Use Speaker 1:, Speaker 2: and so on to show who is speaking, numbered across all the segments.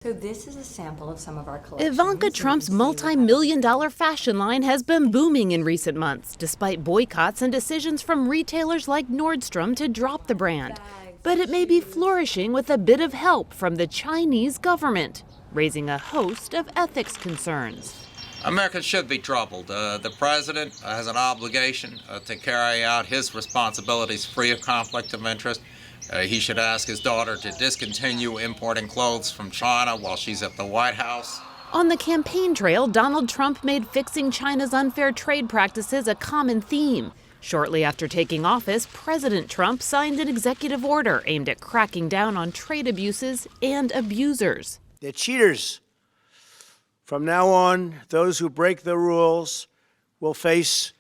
Speaker 1: So this is a sample of some of our collections.
Speaker 2: Ivanka Trump's multi-million-dollar fashion line has been booming in recent months, despite boycotts and decisions from retailers like Nordstrom to drop the brand. But it may be flourishing with a bit of help from the Chinese government, raising a host of ethics concerns.
Speaker 3: Americans should be troubled. The president has an obligation to carry out his responsibilities free of conflict of interest. He should ask his daughter to discontinue importing clothes from China while she's at the White House.
Speaker 2: On the campaign trail, Donald Trump made fixing China's unfair trade practices a common theme. Shortly after taking office, President Trump signed an executive order aimed at cracking down on trade abuses and abusers.
Speaker 4: They're cheaters. From now on, those who break the rules will face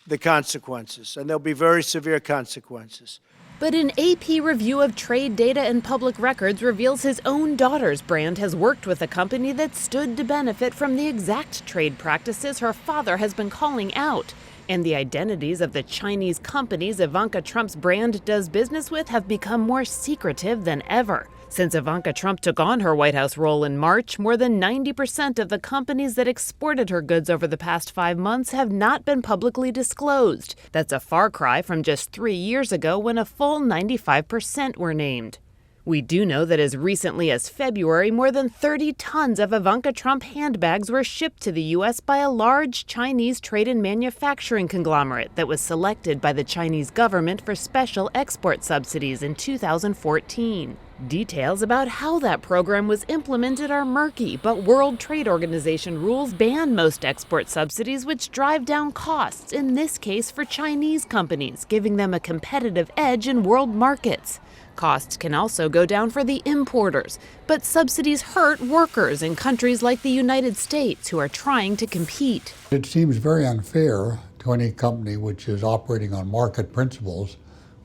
Speaker 4: the consequences, and there'll be very severe consequences.
Speaker 2: But an AP review of trade data and public records reveals his own daughter's brand has worked with a company that stood to benefit from the exact trade practices her father has been calling out. And the identities of the Chinese companies Ivanka Trump's brand does business with have become more secretive than ever. Since Ivanka Trump took on her White House role in March, more than 90% of the companies that exported her goods over the past 5 months have not been publicly disclosed. That's a far cry from just 3 years ago when a full 95% were named. We do know that as recently as February, more than 30 tons of Ivanka Trump handbags were shipped to the U.S. by a large Chinese trade and manufacturing conglomerate that was selected by the Chinese government for special export subsidies in 2014. Details about how that program was implemented are murky, but World Trade Organization rules ban most export subsidies, which drive down costs, in this case for Chinese companies, giving them a competitive edge in world markets. Costs can also go down for the importers, but subsidies hurt workers in countries like the United States who are trying to compete.
Speaker 5: It seems very unfair to any company which is operating on market principles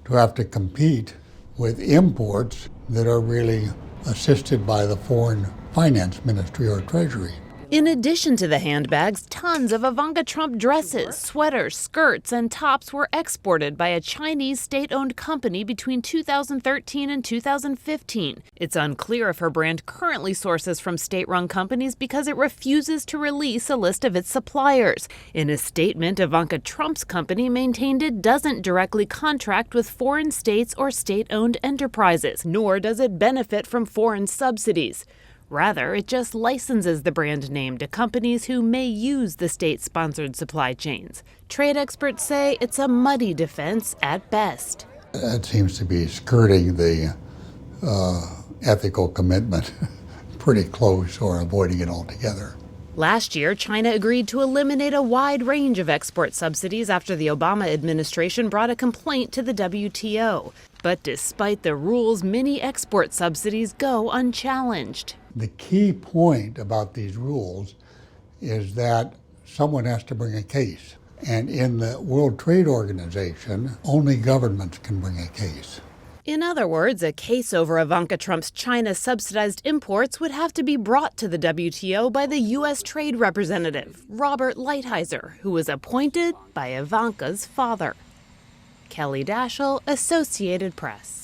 Speaker 5: to have to compete with imports that are really assisted by the foreign finance ministry or treasury.
Speaker 2: In addition to the handbags, tons of Ivanka Trump dresses, sweaters, skirts, and tops were exported by a Chinese state-owned company between 2013 and 2015. It's unclear if her brand currently sources from state-run companies because it refuses to release a list of its suppliers. In a statement, Ivanka Trump's company maintained it doesn't directly contract with foreign states or state-owned enterprises, nor does it benefit from foreign subsidies. Rather, it just licenses the brand name to companies who may use the state-sponsored supply chains. Trade experts say it's a muddy defense at best.
Speaker 5: That seems to be skirting the ethical commitment pretty close or avoiding it altogether.
Speaker 2: Last year, China agreed to eliminate a wide range of export subsidies after the Obama administration brought a complaint to the WTO. But despite the rules, many export subsidies go unchallenged.
Speaker 5: The key point about these rules is that someone has to bring a case. And in the World Trade Organization, only governments can bring a case.
Speaker 2: In other words, a case over Ivanka Trump's China-subsidized imports would have to be brought to the WTO by the U.S. Trade Representative, Robert Lighthizer, who was appointed by Ivanka's father. Kelly Daschle, Associated Press.